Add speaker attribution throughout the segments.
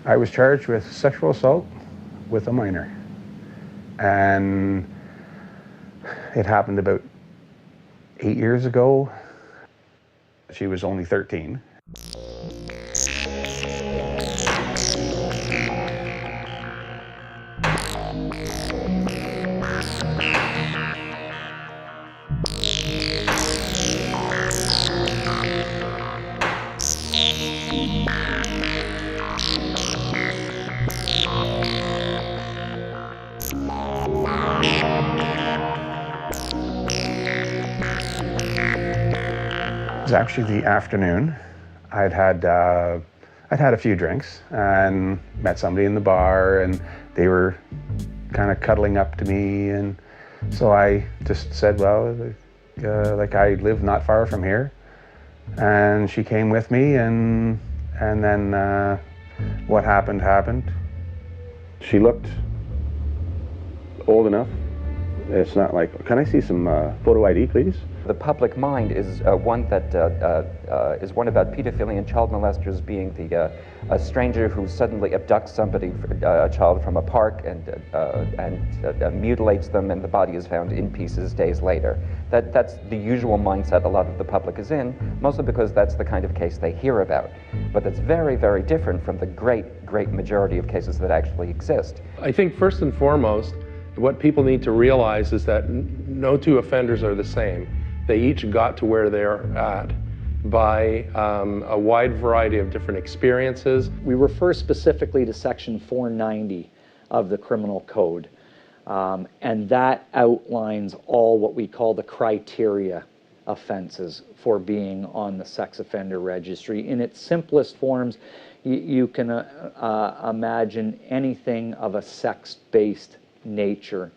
Speaker 1: I was charged with sexual assault with a minor. And it happened about 8 years ago. She was only 13. It was actually the afternoon. I'd had a few drinks and met somebody in the bar, and they were kind of cuddling up to me, and so I just said, well, like I live not far from here, and she came with me, and then what happened. She looked old enough. It's not like, can I see some photo ID, please?
Speaker 2: The public mind is one that is one about pedophilia and child molesters being a stranger who suddenly abducts somebody, a child from a park, and mutilates them, and the body is found in pieces days later. That's the usual mindset a lot of the public is in, mostly because that's the kind of case they hear about. But that's very, very different from the great majority of cases that actually exist.
Speaker 3: I think first and foremost, what people need to realize is that no two offenders are the same. They each got to where they're at by a wide variety of different experiences.
Speaker 4: We refer specifically to Section 490 of the Criminal Code, and that outlines all what we call the criteria offenses for being on the sex offender registry. In its simplest forms, you can imagine anything of a sex-based nature.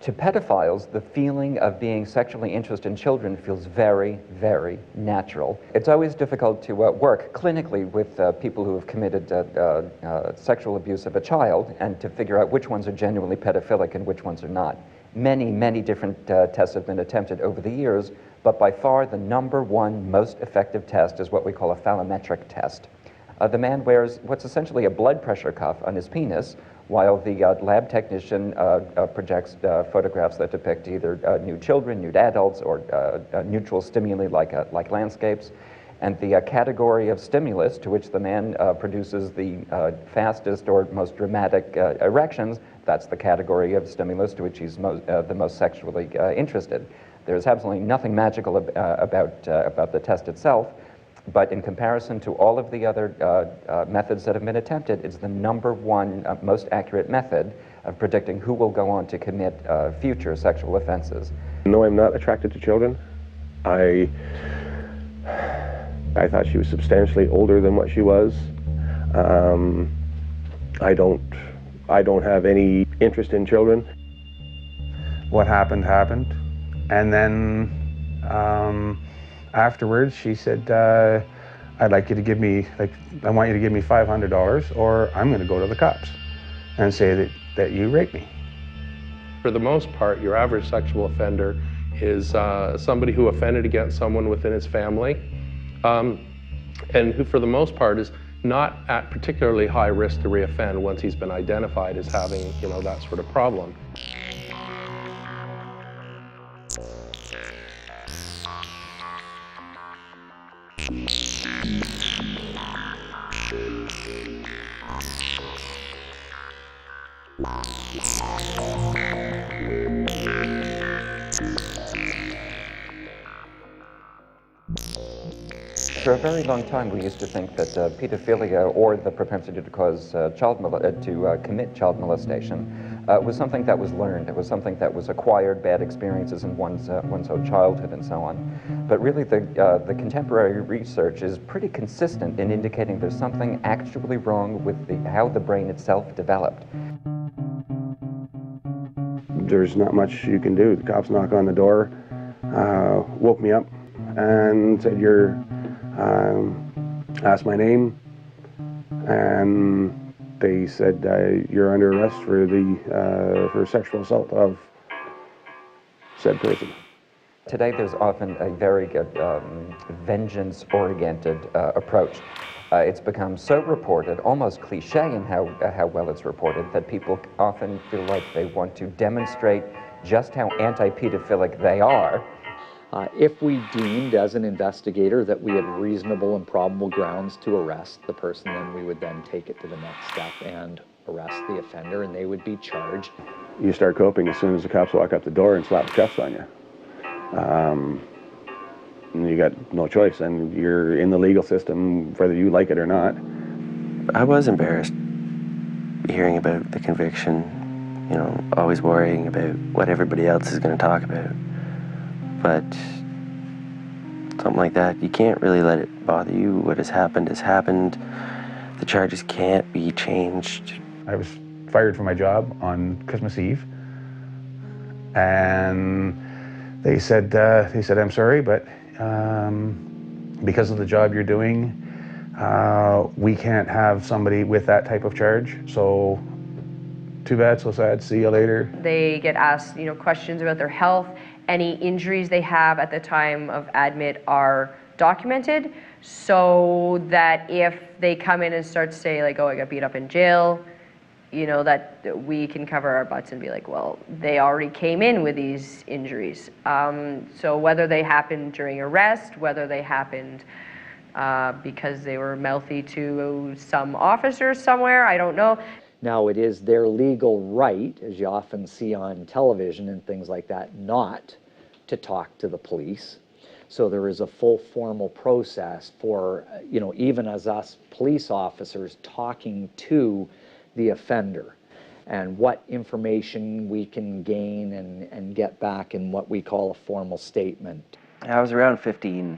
Speaker 2: To pedophiles, the feeling of being sexually interested in children feels very, very natural. It's always difficult to work clinically with people who have committed sexual abuse of a child and to figure out which ones are genuinely pedophilic and which ones are not. Many different tests have been attempted over the years, but by far the #1 most effective test is what we call a phallometric test. The man wears what's essentially a blood pressure cuff on his penis, while the lab technician projects photographs that depict either nude children, nude adults, or neutral stimuli like landscapes. And the category of stimulus to which the man produces the fastest or most dramatic erections, that's the category of stimulus to which he's the most sexually interested. There's absolutely nothing magical about the test itself. But in comparison to all of the other methods that have been attempted, it's the #1 most accurate method of predicting who will go on to commit future sexual offenses.
Speaker 1: No, I'm not attracted to children. I thought she was substantially older than what she was. I don't have any interest in children. What happened, and then afterwards, she said, I'd like you to give me, I want you to give me $500 or I'm going to go to the cops and say that you raped me.
Speaker 3: For the most part, your average sexual offender is somebody who offended against someone within his family, and who for the most part is not at particularly high risk to reoffend once he's been identified as having, that sort of problem.
Speaker 2: For a very long time, we used to think that pedophilia, or the propensity to cause commit child molestation, was something that was learned. It was something that was acquired, bad experiences in one's own childhood, and so on. But really, the contemporary research is pretty consistent in indicating there's something actually wrong with how the brain itself developed.
Speaker 1: There's not much you can do. The cops knock on the door, woke me up, and said, asked my name, and they said, you're under arrest for sexual assault of said person.
Speaker 2: Today there's often a very good vengeance-oriented approach. It's become so reported, almost cliche in how well it's reported, that people often feel like they want to demonstrate just how anti-pedophilic they are.
Speaker 4: If we deemed as an investigator that we had reasonable and probable grounds to arrest the person, then we would then take it to the next step and arrest the offender, and they would be charged.
Speaker 1: You start coping as soon as the cops walk up the door and slap the cuffs on you. And you got no choice, and you're in the legal system whether you like it or not.
Speaker 5: I was embarrassed hearing about the conviction, you know, always worrying about what everybody else is going to talk about. But something like that, you can't really let it bother you. What has happened has happened. The charges can't be changed.
Speaker 1: I was fired from my job on Christmas Eve, and they said, I'm sorry, but because of the job you're doing, we can't have somebody with that type of charge. So too bad, so sad, see you later.
Speaker 6: They get asked, questions about their health. Any injuries they have at the time of admit are documented, so that if they come in and start to say like, oh, I got beat up in jail, that we can cover our butts and be like, well, they already came in with these injuries. So whether they happened during arrest, whether they happened because they were mouthy to some officer somewhere, I don't know.
Speaker 4: Now, it is their legal right, as you often see on television and things like that, not to talk to the police. So there is a full formal process for, even as us police officers, talking to the offender and what information we can gain and get back in what we call a formal statement.
Speaker 5: I was around 15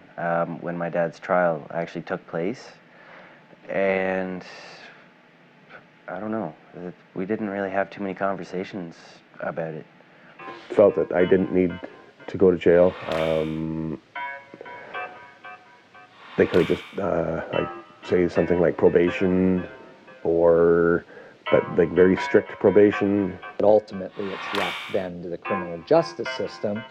Speaker 5: when my dad's trial actually took place, and I don't know, we didn't really have too many conversations about it.
Speaker 1: Felt that I didn't need to go to jail. They could have just say something like probation, but like very strict probation.
Speaker 4: But ultimately it's left then to the criminal justice system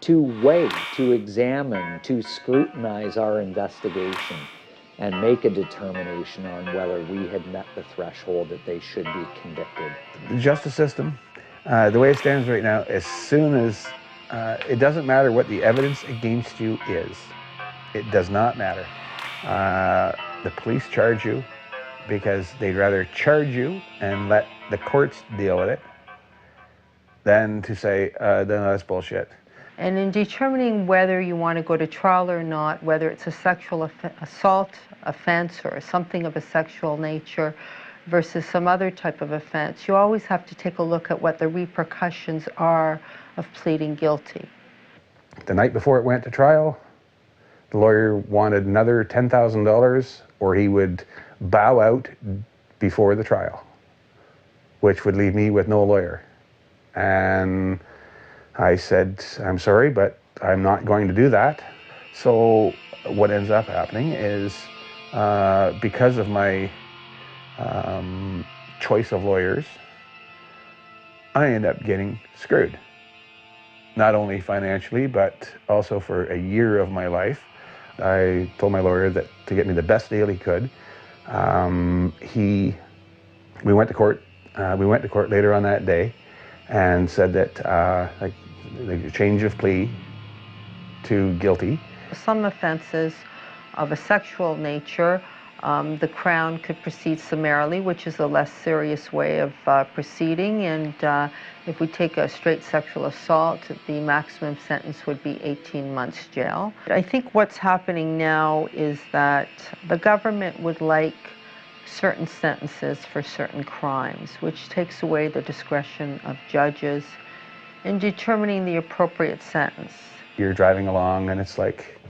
Speaker 4: to weigh, to examine, to scrutinize our investigation and make a determination on whether we had met the threshold that they should be convicted.
Speaker 1: The justice system, the way it stands right now, as soon as, it doesn't matter what the evidence against you is. It does not matter. The police charge you because they'd rather charge you and let the courts deal with it than to say, no, that's bullshit.
Speaker 7: And in determining whether you want to go to trial or not, whether it's a sexual assault offense or something of a sexual nature versus some other type of offense, you always have to take a look at what the repercussions are of pleading guilty.
Speaker 1: The night before it went to trial, the lawyer wanted another $10,000 or he would bow out before the trial, which would leave me with no lawyer. And I said, I'm sorry, but I'm not going to do that. So what ends up happening is because of my choice of lawyers, I end up getting screwed. Not only financially, but also for a year of my life. I told my lawyer that to get me the best deal he could. We went to court. We went to court later on that day and said that the change of plea to guilty.
Speaker 7: Some offenses of a sexual nature, the Crown could proceed summarily, which is a less serious way of proceeding. And if we take a straight sexual assault, the maximum sentence would be 18 months jail. I think what's happening now is that the government would like certain sentences for certain crimes, which takes away the discretion of judges in determining the appropriate sentence.
Speaker 1: You're driving along and it's like,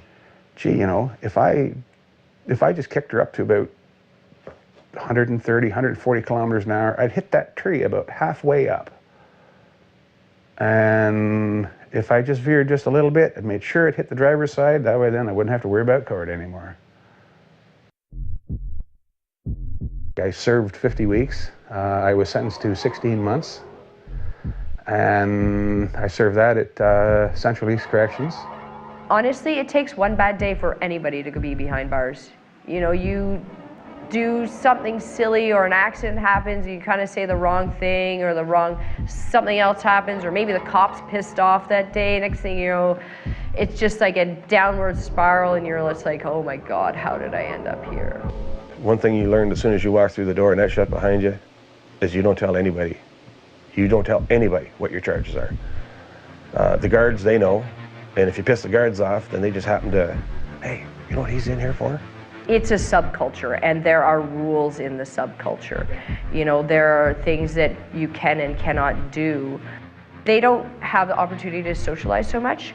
Speaker 1: gee, if I just kicked her up to about 130, 140 kilometers an hour, I'd hit that tree about halfway up. And if I just veered just a little bit and made sure it hit the driver's side, that way then I wouldn't have to worry about court anymore. I served 50 weeks. I was sentenced to 16 months. And I served that at Central East Corrections.
Speaker 6: Honestly, it takes one bad day for anybody to be behind bars. You do something silly or an accident happens, you kind of say the wrong thing or something else happens, or maybe the cop's pissed off that day. Next thing you know, it's just like a downward spiral and you're just like, oh my God, how did I end up here?
Speaker 8: One thing you learned as soon as you walk through the door and that shut behind you is you don't tell anybody. You don't tell anybody what your charges are. The guards, they know, and if you piss the guards off, then they just happen to, hey, you know what he's in here for?
Speaker 6: It's a subculture, and there are rules in the subculture. You know, there are things that you can and cannot do. They don't have the opportunity to socialize so much.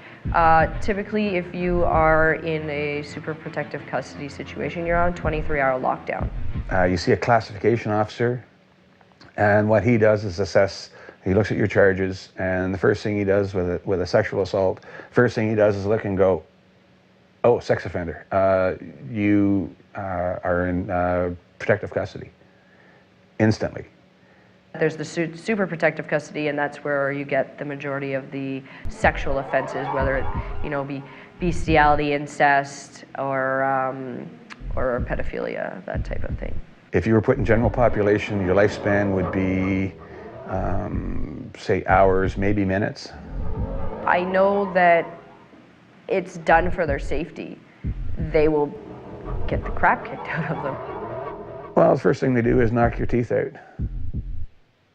Speaker 6: Typically, if you are in a super protective custody situation, you're on 23-hour lockdown.
Speaker 1: You see a classification officer, and what he does is assess. He looks at your charges, and the first thing he does with a sexual assault, first thing he does is look and go, oh, sex offender. You are in protective custody. Instantly.
Speaker 6: There's the super protective custody, and that's where you get the majority of the sexual offenses, whether it, be bestiality, incest, or pedophilia, that type of thing.
Speaker 1: If you were put in general population, your lifespan would be, say, hours, maybe minutes.
Speaker 6: I know that it's done for their safety. They will get the crap kicked out of them.
Speaker 1: Well, the first thing they do is knock your teeth out.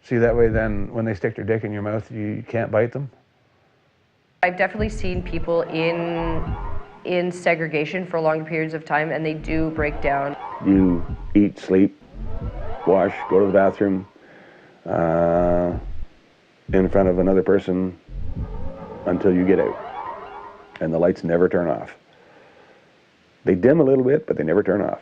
Speaker 1: See, that way then when they stick their dick in your mouth, you can't bite them.
Speaker 6: I've definitely seen people in segregation for longer periods of time, and they do break down.
Speaker 1: You eat, sleep, wash, go to the bathroom in front of another person until you get out. And the lights never turn off. They dim a little bit, but they never turn off.